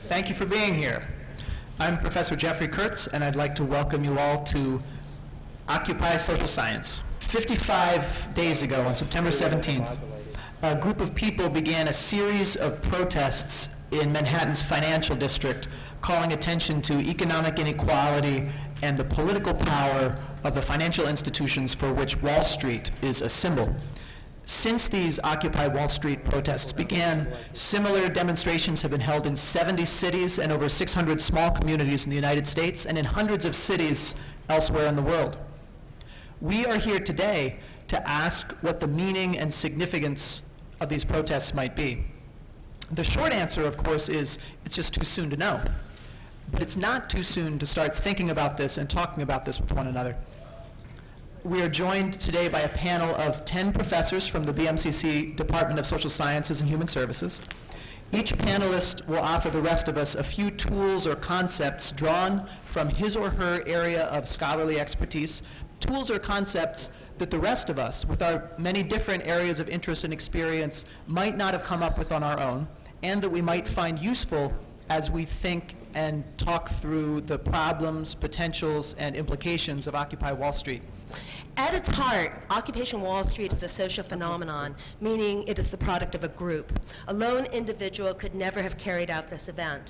Thank you for being here. I'm Professor Jeffrey Kurtz, and I'd like to welcome you all to Occupy Social Science. 55 days ago, on September 17th, a group of people began a series of protests in Manhattan's financial district, calling attention to economic inequality and the political power of the financial institutions for which Wall Street is a symbol. Since these Occupy Wall Street protests began, similar demonstrations have been held in 70 cities and over 600 small communities in the United States and in hundreds of cities elsewhere in the world. We are here today to ask what the meaning and significance of these protests might be. The short answer, of course, is it's just too soon to know. But it's not too soon to start thinking about this and talking about this with one another. We are joined today by a panel of 10 professors from the BMCC Department of Social Sciences and Human Services. Each panelist will offer the rest of us a few tools or concepts drawn from his or her area of scholarly expertise, tools or concepts that the rest of us, with our many different areas of interest and experience, might not have come up with on our own, and that we might find useful as we think and talk through the problems, potentials, and implications of Occupy Wall Street. At its heart, Occupation Wall Street is a social phenomenon, meaning it is the product of a group. A lone individual could never have carried out this event.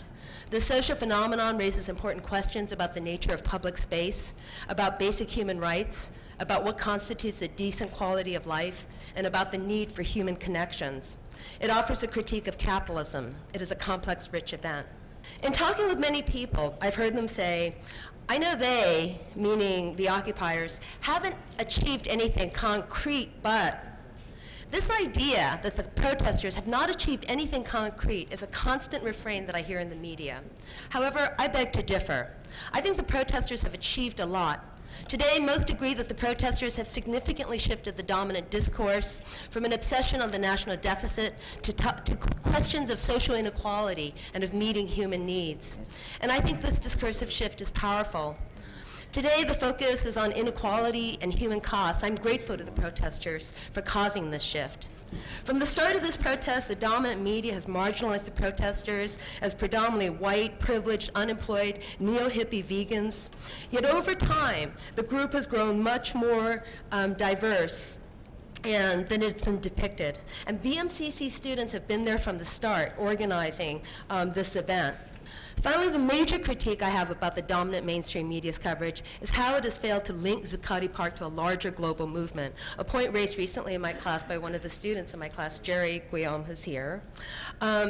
The social phenomenon raises important questions about the nature of public space, about basic human rights, about what constitutes a decent quality of life, and about the need for human connections. It offers a critique of capitalism. It is a complex, rich event. In talking with many people, I've heard them say, I know they, meaning the occupiers, haven't achieved anything concrete, but this idea that the protesters have not achieved anything concrete is a constant refrain that I hear in the media. However, I beg to differ. I think the protesters have achieved a lot. Today, most agree that the protesters have significantly shifted the dominant discourse from an obsession on the national deficit to questions of social inequality and of meeting human needs. And I think this discursive shift is powerful. Today, the focus is on inequality and human costs. I'm grateful to the protesters for causing this shift. From the start of this protest, the dominant media has marginalized the protesters as predominantly white, privileged, unemployed, neo-hippie vegans. Yet over time, the group has grown much more diverse than it's been depicted. And BMCC students have been there from the start, organizing this event. Finally, the major critique I have about the dominant mainstream media's coverage is how it has failed to link Zucotti Park to a larger global movement, a point raised recently in my class by one of the students in my class, Jerry Guillaume, who's here.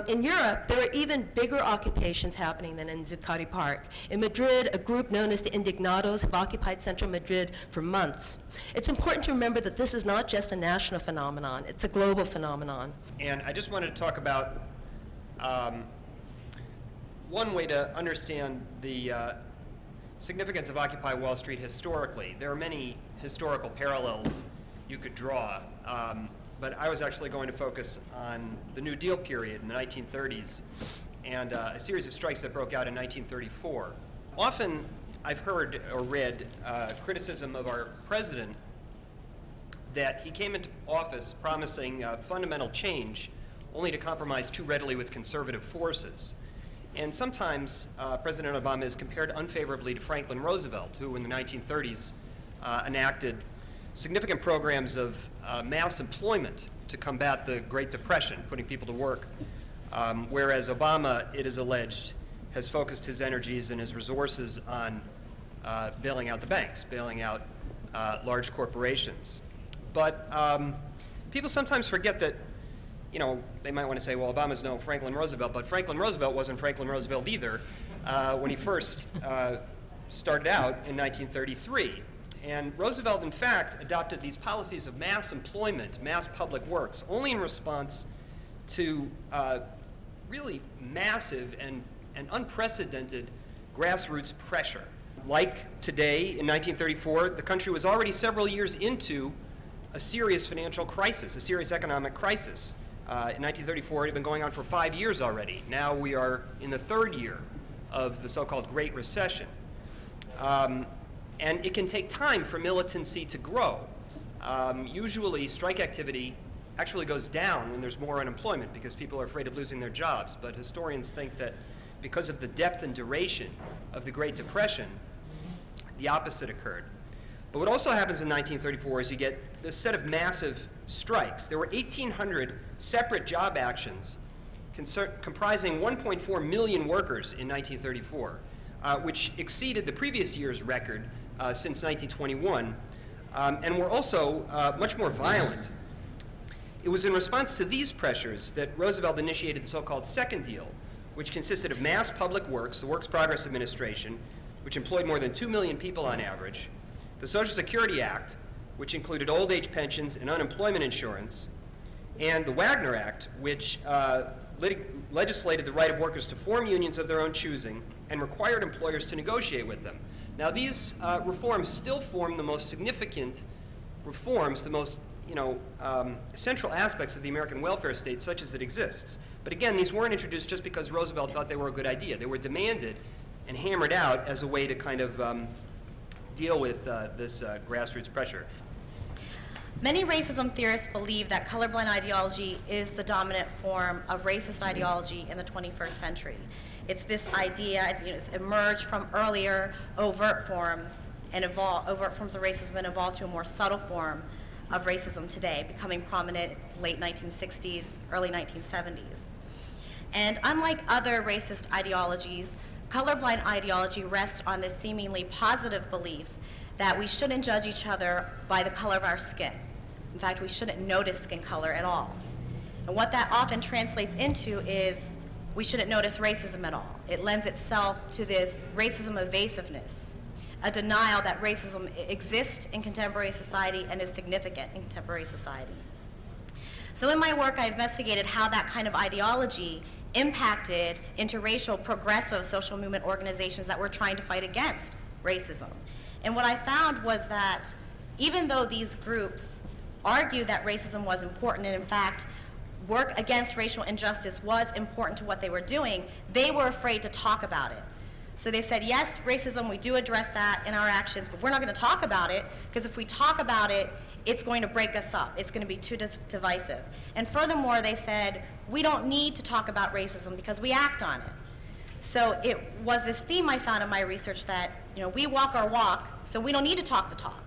In Europe, there are even bigger occupations happening than in Zucotti Park. In Madrid, a group known as the Indignados have occupied central Madrid for months. It's important to remember that this is not just a national phenomenon, it's a global phenomenon. And I just wanted to talk about one way to understand the significance of Occupy Wall Street historically. There are many historical parallels you could draw, but I was actually going to focus on the New Deal period in the 1930s and a series of strikes that broke out in 1934. Often I've heard or read criticism of our president that he came into office promising fundamental change only to compromise too readily with conservative forces. And sometimes President Obama is compared unfavorably to Franklin Roosevelt, who in the 1930s enacted significant programs of mass employment to combat the Great Depression, putting people to work, whereas Obama, it is alleged, has focused his energies and his resources on bailing out the banks, bailing out large corporations. But people sometimes forget that, you know, they might want to say, well, Obama's no Franklin Roosevelt, but Franklin Roosevelt wasn't Franklin Roosevelt either when he first started out in 1933. And Roosevelt, in fact, adopted these policies of mass employment, mass public works, only in response to really massive and unprecedented grassroots pressure. Like today, in 1934, the country was already several years into a serious financial crisis, a serious economic crisis. In 1934, it had been going on for 5 years already. Now we are in the third year of the so-called Great Recession. And it can take time for militancy to grow. Usually, strike activity actually goes down when there's more unemployment because people are afraid of losing their jobs. But historians think that because of the depth and duration of the Great Depression, the opposite occurred. But what also happens in 1934 is you get this set of massive strikes. There were 1,800 separate job actions comprising 1.4 million workers in 1934, which exceeded the previous year's record since 1921, and were also much more violent. It was in response to these pressures that Roosevelt initiated the so-called Second Deal, which consisted of mass public works, the Works Progress Administration, which employed more than 2 million people on average, the Social Security Act, which included old age pensions and unemployment insurance, and the Wagner Act, which legislated the right of workers to form unions of their own choosing and required employers to negotiate with them. Now, these reforms still form the most significant reforms, the most central aspects of the American welfare state such as it exists. But again, these weren't introduced just because Roosevelt thought they were a good idea. They were demanded and hammered out as a way to kind of deal with this grassroots pressure. Many racism theorists believe that colorblind ideology is the dominant form of racist ideology in the 21st century. It's this idea, it's emerged from earlier overt forms and overt forms of racism and evolved to a more subtle form of racism today, becoming prominent late 1960s, early 1970s. And unlike other racist ideologies, colorblind ideology rests on this seemingly positive belief that we shouldn't judge each other by the color of our skin. In fact, we shouldn't notice skin color at all. And what that often translates into is we shouldn't notice racism at all. It lends itself to this racism evasiveness, a denial that racism exists in contemporary society and is significant in contemporary society. So in my work, I investigated how that kind of ideology impacted interracial progressive social movement organizations that were trying to fight against racism. And what I found was that even though these groups argued that racism was important and in fact work against racial injustice was important to what they were doing, they were afraid to talk about it. So they said, yes, racism, we do address that in our actions, but we're not going to talk about it because if we talk about it, it's going to break us up. It's going to be too divisive. And furthermore, they said, we don't need to talk about racism because we act on it. So it was this theme I found in my research that, we walk our walk, so we don't need to talk the talk.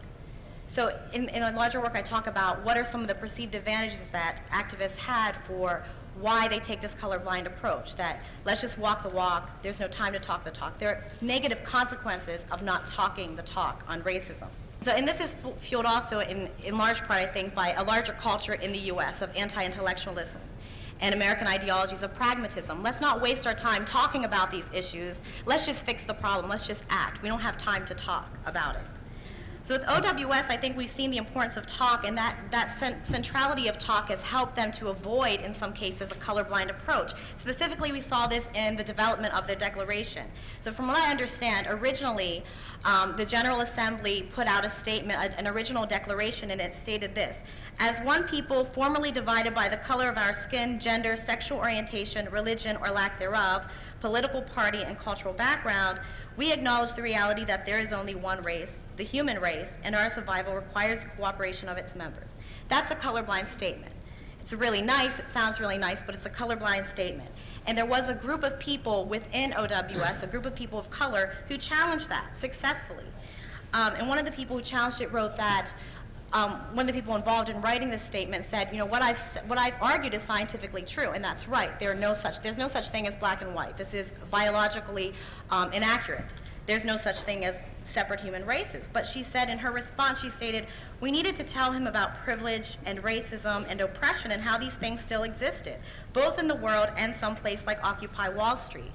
So in a larger work, I talk about what are some of the perceived advantages that activists had for why they take this colorblind approach, that let's just walk the walk, there's no time to talk the talk. There are negative consequences of not talking the talk on racism. So, and this is fueled also in large part, I think, by a larger culture in the U.S. of anti-intellectualism and American ideologies of pragmatism. Let's not waste our time talking about these issues. Let's just fix the problem. Let's just act. We don't have time to talk about it. So with OWS, I think we've seen the importance of talk, and that centrality of talk has helped them to avoid, in some cases, a colorblind approach. Specifically, we saw this in the development of their declaration. So from what I understand, originally, the General Assembly put out a statement, an original declaration, and it stated this: as one people formerly divided by the color of our skin, gender, sexual orientation, religion, or lack thereof, political party, and cultural background, we acknowledge the reality that there is only one race, the human race, and our survival requires the cooperation of its members. That's a colorblind statement. It's really nice, it sounds really nice, but it's a colorblind statement. And there was a group of people within OWS, a group of people of color, who challenged that successfully. And one of the people who challenged it wrote that, one of the people involved in writing this statement said, what I've argued is scientifically true, and that's right. There's no such thing as black and white. This is biologically inaccurate. There's no such thing as separate human races. But she said in her response, she stated, we needed to tell him about privilege and racism and oppression and how these things still existed, both in the world and someplace like Occupy Wall Street.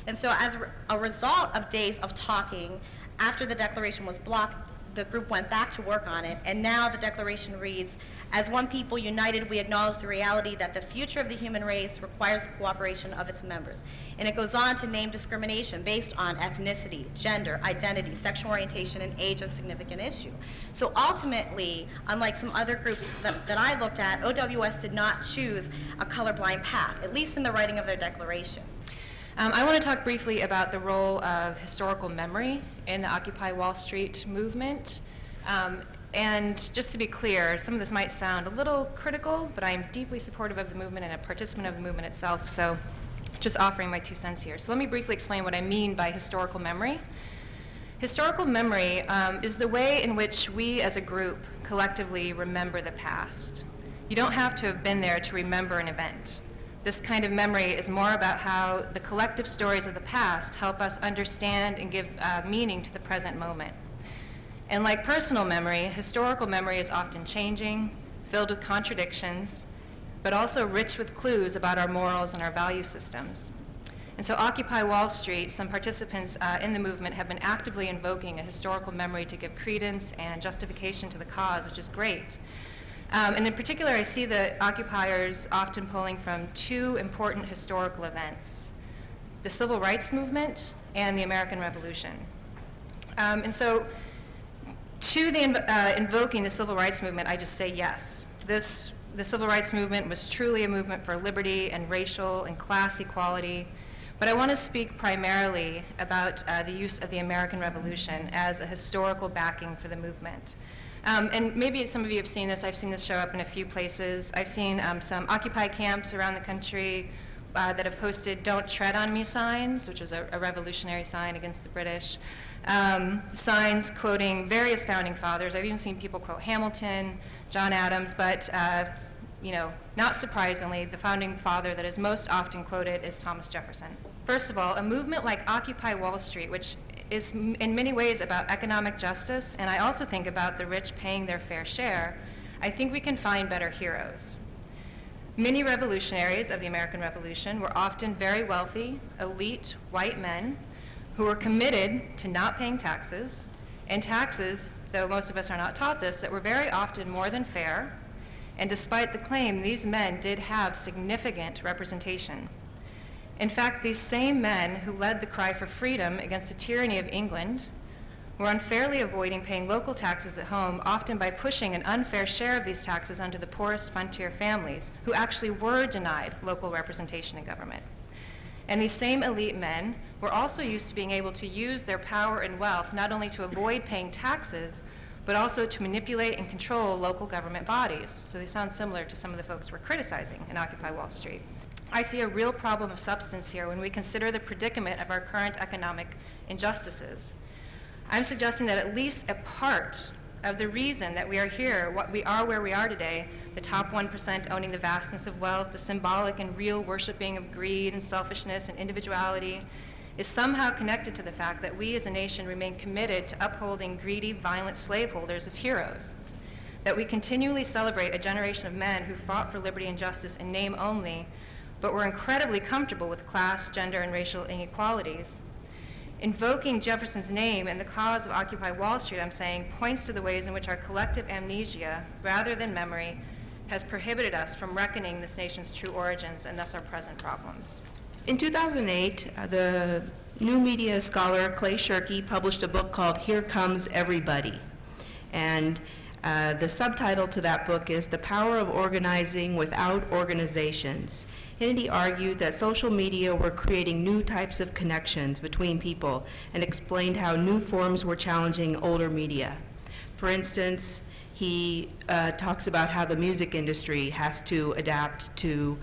And so as a result of days of talking, after the declaration was blocked, the group went back to work on it, and now the declaration reads, as one people united, we acknowledge the reality that the future of the human race requires the cooperation of its members. And it goes on to name discrimination based on ethnicity, gender, identity, sexual orientation, and age as a significant issue. So ultimately, unlike some other groups that I looked at, OWS did not choose a colorblind path, at least in the writing of their declaration. I want to talk briefly about the role of historical memory in the Occupy Wall Street movement. And just to be clear, some of this might sound a little critical, but I am deeply supportive of the movement and a participant of the movement itself. So just offering my 2 cents here. So let me briefly explain what I mean by historical memory. Historical memory is the way in which we as a group collectively remember the past. You don't have to have been there to remember an event. This kind of memory is more about how the collective stories of the past help us understand and give meaning to the present moment. And like personal memory, historical memory is often changing, filled with contradictions, but also rich with clues about our morals and our value systems. And so Occupy Wall Street, some participants in the movement have been actively invoking a historical memory to give credence and justification to the cause, which is great. And in particular, I see the occupiers often pulling from 2 important historical events: the Civil Rights Movement and the American Revolution. And so to the invoking the Civil Rights Movement, I just say yes. The Civil Rights Movement was truly a movement for liberty and racial and class equality. But I want to speak primarily about the use of the American Revolution as a historical backing for the movement. And maybe some of you have seen this. I've seen this show up in a few places. I've seen some Occupy camps around the country that have posted "Don't Tread on Me" signs, which was a revolutionary sign against the British. Signs quoting various founding fathers. I've even seen people quote Hamilton, John Adams, but you know, not surprisingly, the founding father that is most often quoted is Thomas Jefferson. First of all, a movement like Occupy Wall Street, which is in many ways about economic justice, and I also think about the rich paying their fair share, I think we can find better heroes. Many revolutionaries of the American Revolution were often very wealthy, elite, white men who were committed to not paying taxes, and taxes, though most of us are not taught this, that were very often more than fair. And despite the claim, these men did have significant representation. In fact, these same men who led the cry for freedom against the tyranny of England were unfairly avoiding paying local taxes at home, often by pushing an unfair share of these taxes onto the poorest frontier families, who actually were denied local representation in government. And these same elite men were also used to being able to use their power and wealth not only to avoid paying taxes, but also to manipulate and control local government bodies. So they sound similar to some of the folks we're criticizing in Occupy Wall Street. I see a real problem of substance here when we consider the predicament of our current economic injustices. I'm suggesting that at least a part of the reason that we are here, what we are where we are today, the top 1% owning the vastness of wealth, the symbolic and real worshiping of greed and selfishness and individuality, is somehow connected to the fact that we as a nation remain committed to upholding greedy, violent slaveholders as heroes, that we continually celebrate a generation of men who fought for liberty and justice in name only, but were incredibly comfortable with class, gender, and racial inequalities. Invoking Jefferson's name and the cause of Occupy Wall Street, I'm saying, points to the ways in which our collective amnesia, rather than memory, has prohibited us from reckoning this nation's true origins and thus our present problems. In 2008, the new media scholar Clay Shirky published a book called Here Comes Everybody. And the subtitle to that book is The Power of Organizing Without Organizations. And he argued that social media were creating new types of connections between people and explained how new forms were challenging older media. For instance, he talks about how the music industry has to adapt to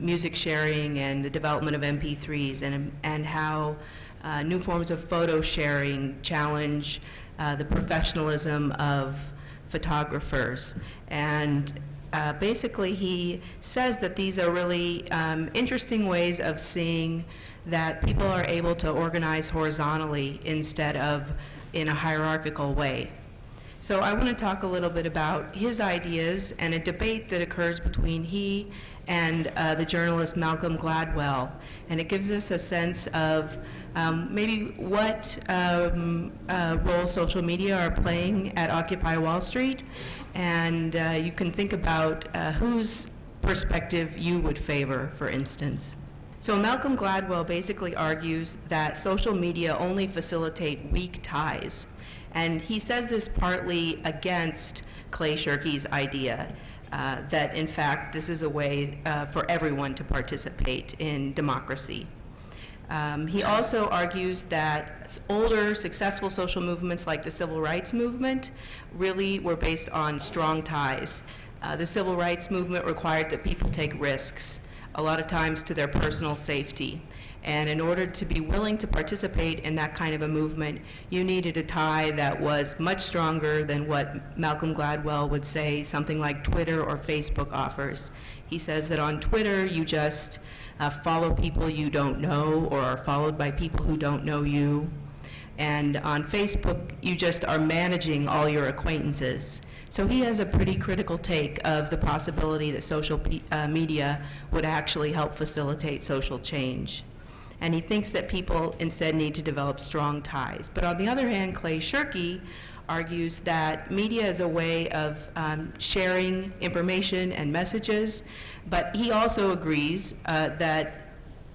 music sharing and the development of MP3s, and how new forms of photo sharing challenge the professionalism of photographers. And basically he says that these are really interesting ways of seeing that people are able to organize horizontally instead of in a hierarchical way. So I want to talk a little bit about his ideas and a debate that occurs between he and the journalist Malcolm Gladwell. And it gives us a sense of maybe what role social media are playing at Occupy Wall Street. And you can think about whose perspective you would favor, for instance. So Malcolm Gladwell basically argues that social media only facilitate weak ties. And he says this partly against Clay Shirky's idea that, in fact, this is a way for everyone to participate in democracy. He also argues that older, successful social movements like the Civil Rights Movement really were based on strong ties. The Civil Rights Movement required that people take risks. a lot of times to their personal safety. And in order to be willing to participate in that kind of a movement, you needed a tie that was much stronger than what Malcolm Gladwell would say something like Twitter or Facebook offers. He says that on Twitter you just follow people you don't know or are followed by people who don't know you. And on Facebook you just are managing all your acquaintances. So he has a pretty critical take of the possibility that social media would actually help facilitate social change. And he thinks that people instead need to develop strong ties. But on the other hand, Clay Shirky argues that media is a way of sharing information and messages, but he also agrees that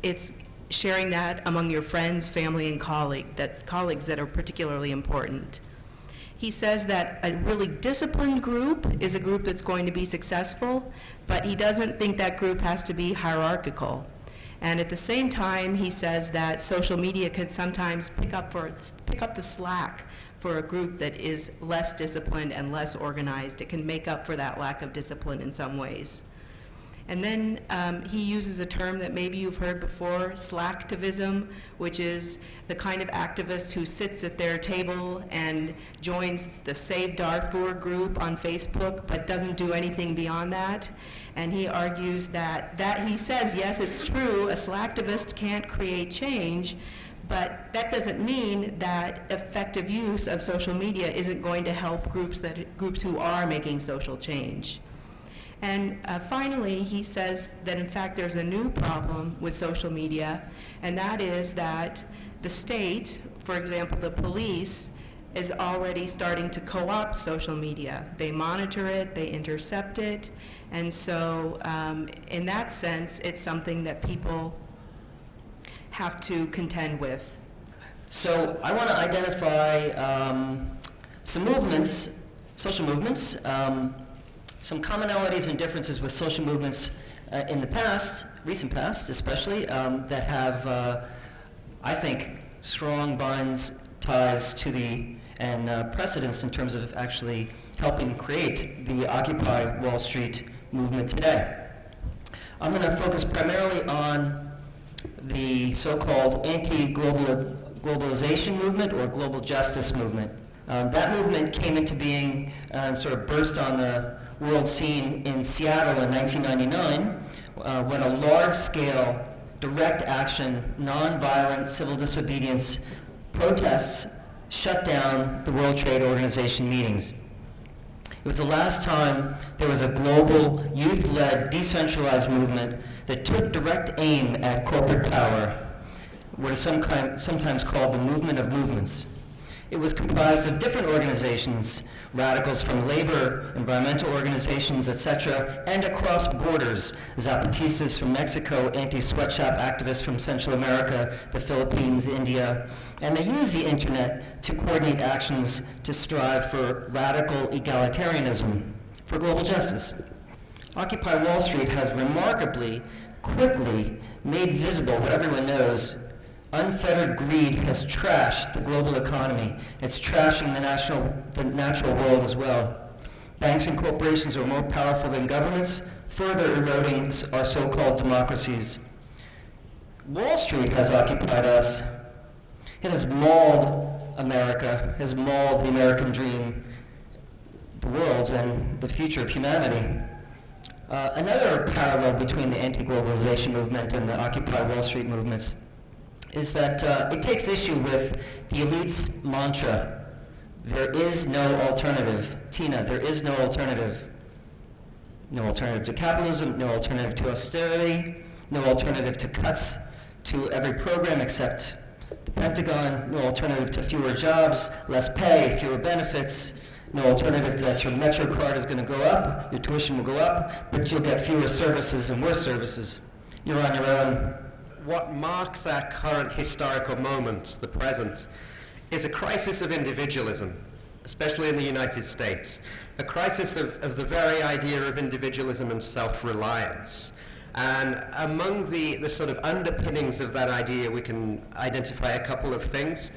it's sharing that among your friends, family, and colleagues that are particularly important. He says that a really disciplined group is a group that's going to be successful, but he doesn't think that group has to be hierarchical. And at the same time, he says that social media can sometimes pick up the slack for a group that is less disciplined and less organized. It can make up for that lack of discipline in some ways. And then he uses a term that maybe you've heard before, slacktivism, which is the kind of activist who sits at their table and joins the Save Darfur group on Facebook, but doesn't do anything beyond that. And he argues that he says, yes, it's true, a slacktivist can't create change, but that doesn't mean that effective use of social media isn't going to help groups who are making social change. And finally, he says that in fact there's a new problem with social media, and that is that the state, for example the police, is already starting to co-opt social media. They monitor it, they intercept it, and so in that sense it's something that people have to contend with. So I want to identify some movements, social movements, some commonalities and differences with social movements in the past, recent past especially, that have, I think, strong binds, ties to and precedence in terms of actually helping create the Occupy Wall Street movement today. I'm going to focus primarily on the so-called anti-globalization movement or global justice movement. That movement came into being and sort of burst on the world scene in Seattle in 1999 when a large-scale, direct action, non-violent civil disobedience protests shut down the World Trade Organization meetings. It was the last time there was a global, youth-led, decentralized movement that took direct aim at corporate power, what is sometimes called the movement of movements. It was comprised of different organizations, radicals from labor, environmental organizations, etc., and across borders, Zapatistas from Mexico, anti-sweatshop activists from Central America, the Philippines, India, and they used the internet to coordinate actions to strive for radical egalitarianism, for global justice. Occupy Wall Street has remarkably, quickly made visible what everyone knows. Unfettered greed has trashed the global economy. It's trashing the natural world as well. Banks and corporations are more powerful than governments, further eroding our so-called democracies. Wall Street has occupied us. It has mauled America, has mauled the American dream, the world, and the future of humanity. Another parallel between the anti-globalization movement and the Occupy Wall Street movements is that it takes issue with the elite's mantra, there is no alternative. Tina, there is no alternative. No alternative to capitalism, no alternative to austerity, no alternative to cuts to every program except the Pentagon, no alternative to fewer jobs, less pay, fewer benefits, no alternative to that your Metro card is going to go up, your tuition will go up, but you'll get fewer services and worse services. You're on your own. What marks our current historical moment, the present, is a crisis of individualism, especially in the United States, a crisis of the very idea of individualism and self-reliance. And among the sort of underpinnings of that idea, we can identify a couple of things.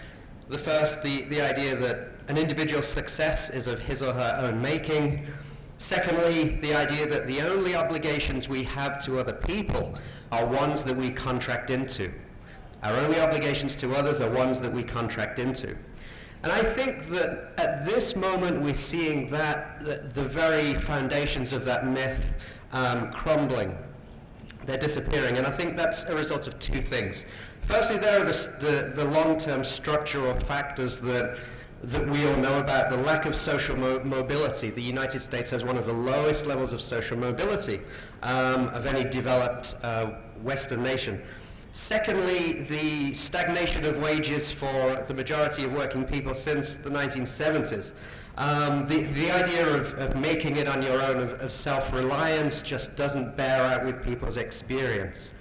The first, the idea that an individual's success is of his or her own making, Secondly, the idea that the only obligations we have to other people are ones that we contract into. Our only obligations to others are ones that we contract into. And I think that at this moment we're seeing that the very foundations of that myth crumbling. They're disappearing, and I think that's a result of two things. Firstly, there are the long-term structural factors that we all know about, the lack of social mobility. The United States has one of the lowest levels of social mobility of any developed Western nation. Secondly, the stagnation of wages for the majority of working people since the 1970s. The idea of making it on your own, of self-reliance, just doesn't bear out with people's experience.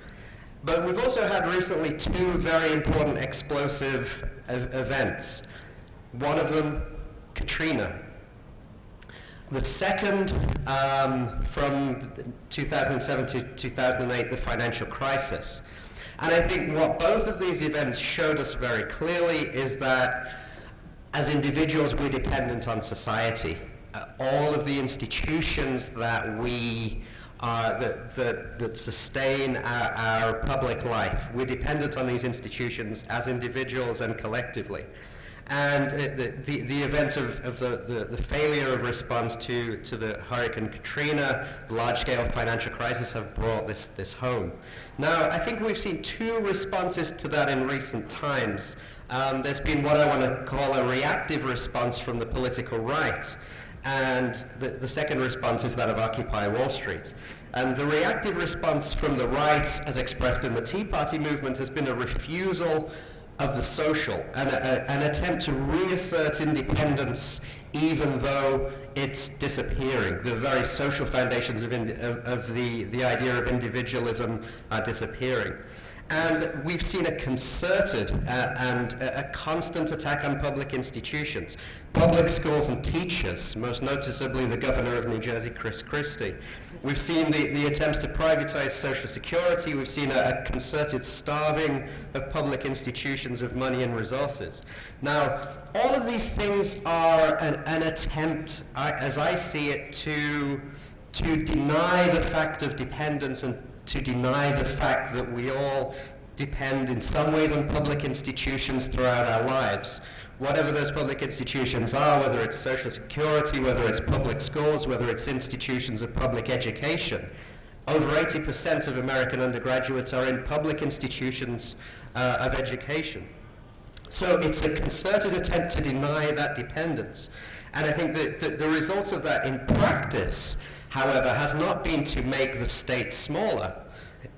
But we've also had recently two very important explosive events. One of them, Katrina. The second, from 2007 to 2008, the financial crisis. And I think what both of these events showed us very clearly is that as individuals we're dependent on society. All of the institutions that we that sustain our public life, we're dependent on these institutions as individuals and collectively. And the event of the failure of response to the Hurricane Katrina, the large-scale financial crisis, have brought this home. Now, I think we've seen two responses to that in recent times. There's been what I want to call a reactive response from the political right, and the second response is that of Occupy Wall Street. And the reactive response from the right, as expressed in the Tea Party movement, has been a refusal of the social, an attempt to reassert independence even though it's disappearing. The very social foundations of the idea of individualism are disappearing. And we've seen a concerted and a constant attack on public institutions. Public schools and teachers, most noticeably the governor of New Jersey, Chris Christie. We've seen the attempts to privatize Social Security. We've seen a concerted starving of public institutions of money and resources. Now, all of these things are an attempt, as I see it, to deny the fact of dependence and to deny the fact that we all depend in some ways on public institutions throughout our lives. Whatever those public institutions are, whether it's Social Security, whether it's public schools, whether it's institutions of public education, over 80% of American undergraduates are in public institutions of education. So it's a concerted attempt to deny that dependence. And I think that the result of that in practice, however, has not been to make the state smaller.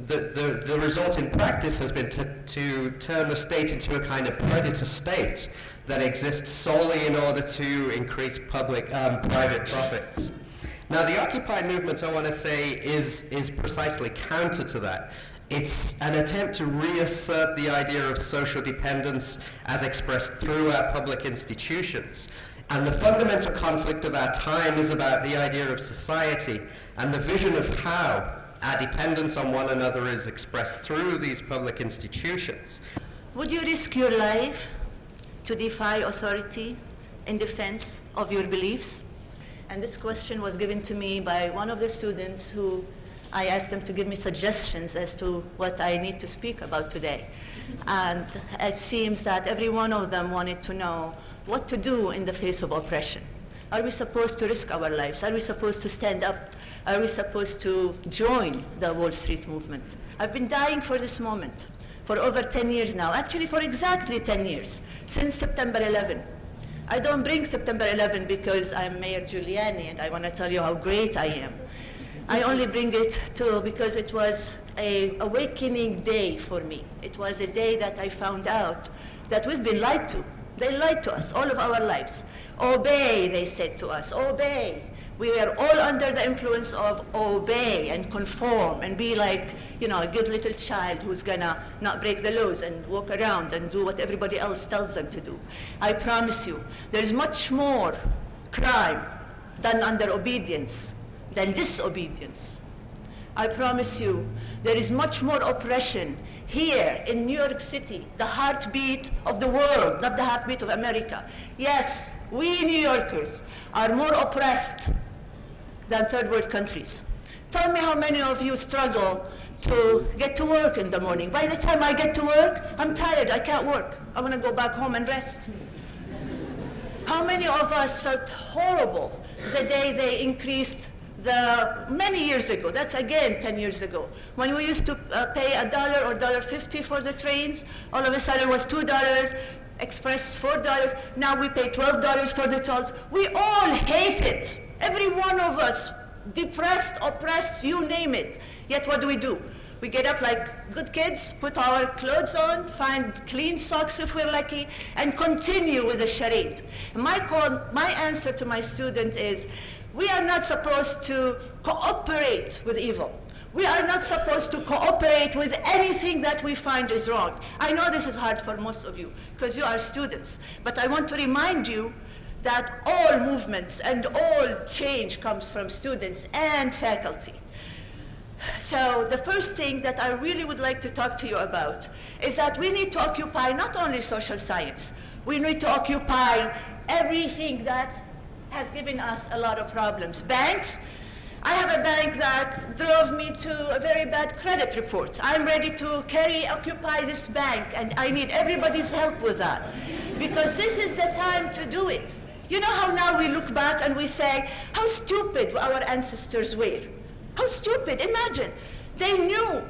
The result in practice has been to turn the state into a kind of predator state that exists solely in order to increase private profits. Now, the Occupy movement, I want to say, is precisely counter to that. It's an attempt to reassert the idea of social dependence as expressed through our public institutions. And the fundamental conflict of our time is about the idea of society and the vision of how our dependence on one another is expressed through these public institutions. Would you risk your life to defy authority in defense of your beliefs? And this question was given to me by one of the students who I asked them to give me suggestions as to what I need to speak about today. And it seems that every one of them wanted to know what to do in the face of oppression. Are we supposed to risk our lives? Are we supposed to stand up? Are we supposed to join the Wall Street movement? I've been dying for this moment for over 10 years now, actually for exactly 10 years, since September 11. I don't bring September 11 because I'm Mayor Giuliani and I want to tell you how great I am. I only bring it because it was an awakening day for me. It was a day that I found out that we've been lied to. They lied to us all of our lives. Obey, they said to us, obey. We were all under the influence of obey and conform and be like, you know, a good little child who's gonna not break the laws and walk around and do what everybody else tells them to do. I promise you, there's much more crime done under obedience than disobedience. I promise you, there is much more oppression here in New York City, the heartbeat of the world, not the heartbeat of America. Yes, we New Yorkers are more oppressed than third world countries. Tell me how many of you struggle to get to work in the morning. By the time I get to work, I'm tired, I can't work. I want to go back home and rest. How many of us felt horrible the day they increased many years ago, that's again 10 years ago, when we used to pay $1 or $1.50 for the trains, all of a sudden it was $2, express $4, now we pay $12 for the tolls. We all hate it. Every one of us, depressed, oppressed, you name it. Yet what do? We get up like good kids, put our clothes on, find clean socks if we're lucky, and continue with the charade. My answer to my student is, we are not supposed to cooperate with evil. We are not supposed to cooperate with anything that we find is wrong. I know this is hard for most of you, because you are students, but I want to remind you that all movements and all change comes from students and faculty. So the first thing that I really would like to talk to you about is that we need to occupy not only social science, we need to occupy everything that has given us a lot of problems. Banks, I have a bank that drove me to a very bad credit report. I'm ready to occupy this bank, and I need everybody's help with that, because this is the time to do it. You know how now we look back and we say, how stupid our ancestors were. How stupid, imagine. They knew.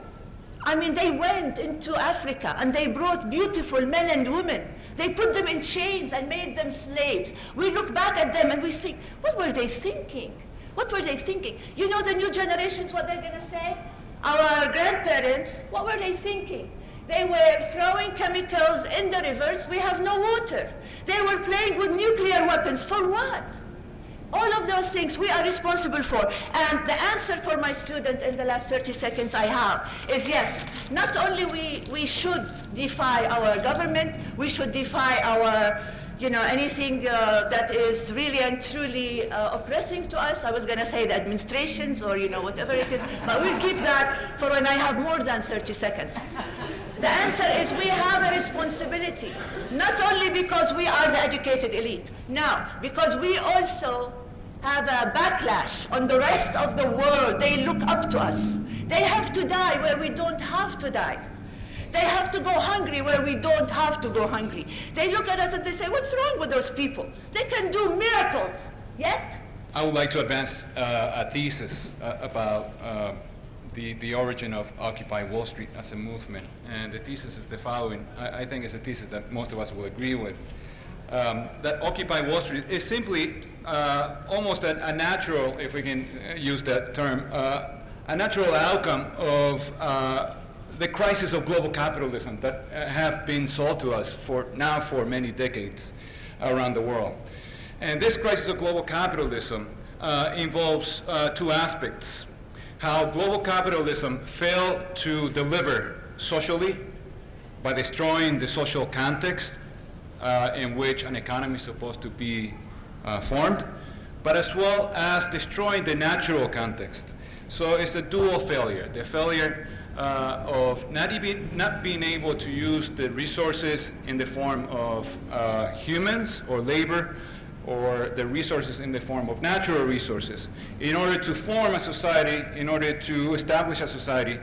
I mean, they went into Africa and they brought beautiful men and women. They put them in chains and made them slaves. We look back at them and we think, what were they thinking? What were they thinking? You know the new generations, what they're going to say? Our grandparents, what were they thinking? They were throwing chemicals in the rivers. We have no water. They were playing with nuclear weapons. For what? All of those things we are responsible for. And the answer for my student in the last 30 seconds I have is yes, not only we should defy our government, we should defy our, anything that is really and truly oppressing to us. I was going to say the administrations or, whatever it is, but we'll keep that for when I have more than 30 seconds. The answer is we have a responsibility, not only because we are the educated elite, no, because we also have a backlash on the rest of the world. They look up to us. They have to die where we don't have to die. They have to go hungry where we don't have to go hungry. They look at us and they say, what's wrong with those people? They can do miracles, yet? I would like to advance a thesis about the origin of Occupy Wall Street as a movement. And the thesis is the following. I think it's a thesis that most of us will agree with. That Occupy Wall Street is simply almost a natural, if we can use that term, a natural outcome of the crisis of global capitalism that have been sold to us for many decades around the world. And this crisis of global capitalism involves two aspects. How global capitalism failed to deliver socially by destroying the social context in which an economy is supposed to be formed, but as well as destroying the natural context. So it's a dual failure. The failure of not being able to use the resources in the form of humans or labor, or the resources in the form of natural resources, in order to form a society, in order to establish a society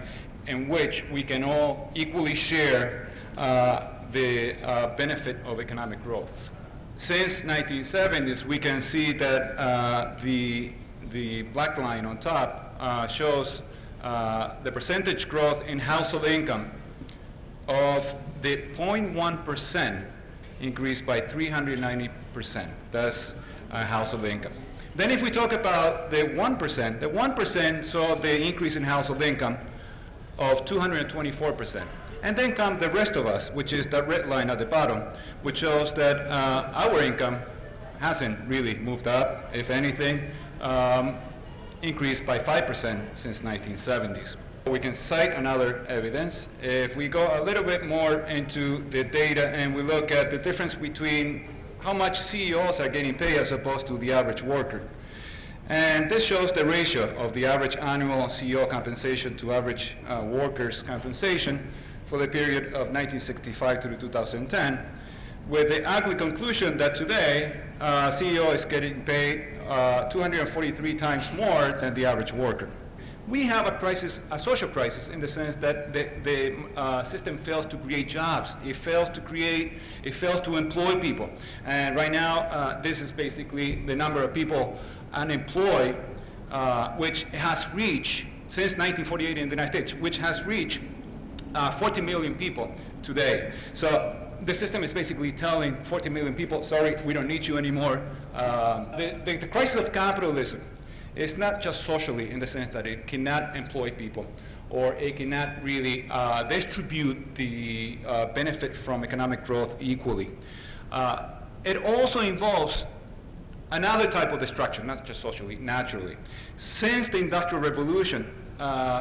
in which we can all equally share the benefit of economic growth. Since 1970s, we can see that the black line on top shows the percentage growth in household income of the 0.1% increased by 390%. That's household income. Then if we talk about the 1% saw the increase in household income of 224%. And then come the rest of us, which is the red line at the bottom, which shows that our income hasn't really moved up. If anything, increased by 5% since 1970s. We can cite another evidence. If we go a little bit more into the data and we look at the difference between how much CEOs are getting paid as opposed to the average worker. And this shows the ratio of the average annual CEO compensation to average workers' compensation for the period of 1965 through 2010, with the ugly conclusion that today CEO is getting paid 243 times more than the average worker. We have a crisis, a social crisis, in the sense that the system fails to create jobs. It fails to employ people. And right now, this is basically the number of people unemployed, which has reached, since 1948 in the United States, which has reached 40 million people today. So the system is basically telling 40 million people, sorry, we don't need you anymore. The crisis of capitalism is not just socially, in the sense that it cannot employ people, or it cannot really distribute the benefit from economic growth equally. It also involves another type of destruction, not just socially, naturally. Since the Industrial Revolution,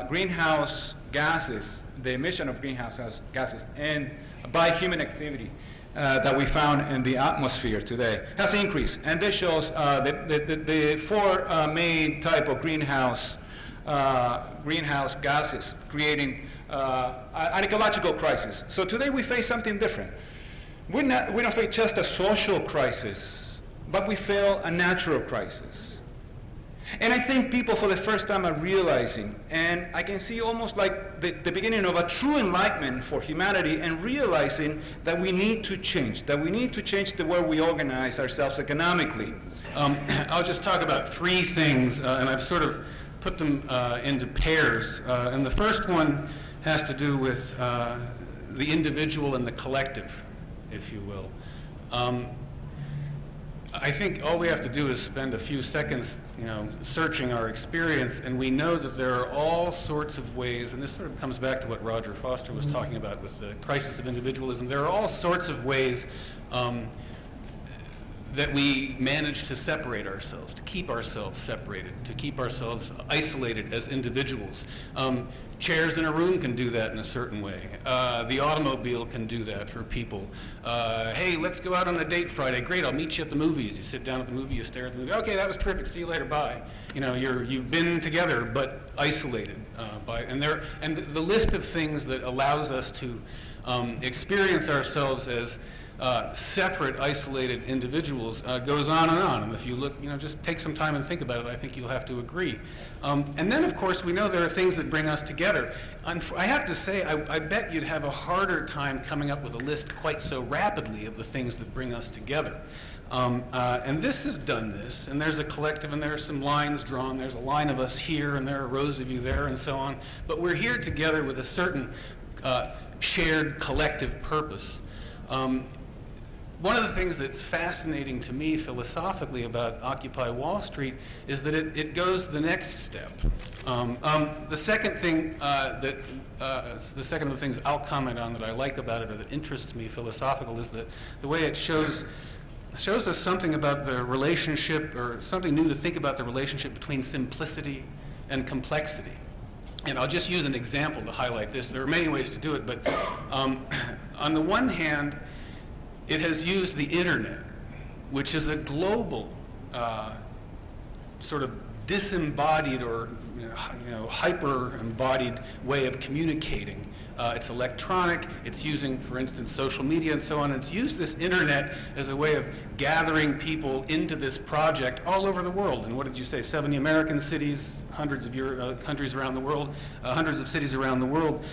greenhouse gases, the emission of greenhouse gases, and by human activity that we found in the atmosphere today has increased. And this shows the four main type of greenhouse gases creating an ecological crisis. So today we face something different. We don't face just a social crisis, but we face a natural crisis. And I think people for the first time are realizing, and I can see almost like the beginning of a true enlightenment for humanity, and realizing that we need to change, the way we organize ourselves economically. I'll just talk about three things, and I've sort of put them into pairs. And the first one has to do with the individual and the collective, if you will. I think all we have to do is spend a few seconds, searching our experience, and we know that there are all sorts of ways, and this sort of comes back to what Roger Foster was talking about with the crisis of individualism. There are all sorts of ways that we manage to separate ourselves, to keep ourselves separated, to keep ourselves isolated as individuals. Chairs in a room can do that in a certain way. The automobile can do that for people. Hey, let's go out on a date Friday. Great, I'll meet you at the movies. You sit down at the movie, you stare at the movie. Okay, that was terrific. See you later. Bye. You've been together but isolated. And the list of things that allows us to experience ourselves as separate, isolated individuals goes on and on. And if you look, just take some time and think about it, I think you'll have to agree. And then, of course, we know there are things that bring us together. I have to say, I bet you'd have a harder time coming up with a list quite so rapidly of the things that bring us together. And this has done this, and there's a collective, and there are some lines drawn. There's a line of us here, and there are rows of you there, and so on. But we're here together with a certain shared collective purpose. One of the things that's fascinating to me philosophically about Occupy Wall Street is that it goes the next step. The second thing the second of the things I'll comment on that I like about it, or that interests me philosophical, is that the way it shows us something about the relationship, or something new to think about the relationship between simplicity and complexity. And I'll just use an example to highlight this. There are many ways to do it, but on the one hand, it has used the internet, which is a global sort of disembodied or hyper-embodied way of communicating. It's electronic. It's using, for instance, social media and so on. It's used this internet as a way of gathering people into this project all over the world. And what did you say? 70 American cities, hundreds of countries around the world, hundreds of cities around the world.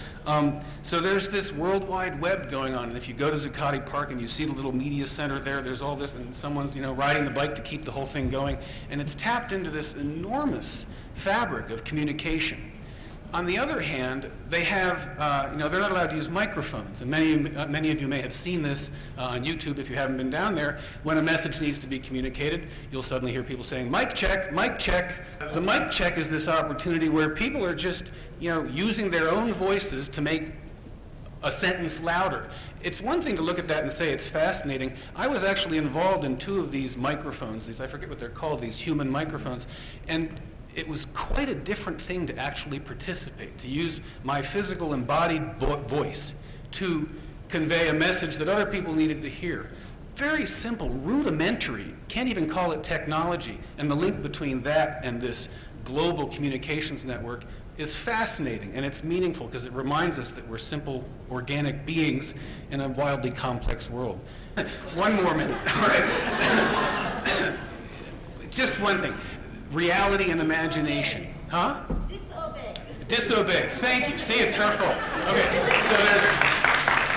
So there's this World Wide Web going on. And if you go to Zucotti Park and you see the little media center there, there's all this, and someone's riding the bike to keep the whole thing going. And it's tapped into this enormous fabric of communication. On the other hand, they have, they're not allowed to use microphones. And many of you may have seen this on YouTube if you haven't been down there. When a message needs to be communicated, you'll suddenly hear people saying, mic check, mic check. The mic check is this opportunity where people are just, using their own voices to make a sentence louder. It's one thing to look at that and say it's fascinating. I was actually involved in 2 of these microphones. I forget what they're called, these human microphones. And it was quite a different thing to actually participate, to use my physical embodied voice to convey a message that other people needed to hear. Very simple, rudimentary, can't even call it technology. And the link between that and this global communications network is fascinating, and it's meaningful because it reminds us that we're simple, organic beings in a wildly complex world. One more minute. All right. just one thing. Reality and imagination. Huh? Disobey. Thank you. See, it's her fault. Okay, so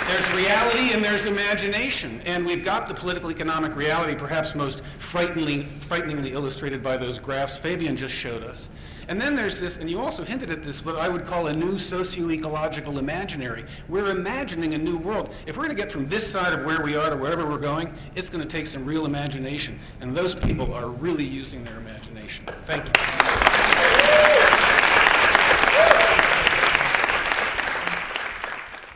there's reality and there's imagination. And we've got the political economic reality perhaps most frighteningly illustrated by those graphs Fabian just showed us. And then there's this, and you also hinted at this, what I would call a new socio-ecological imaginary. We're imagining a new world. If we're going to get from this side of where we are to wherever we're going, it's going to take some real imagination. And those people are really using their imagination. Thank you.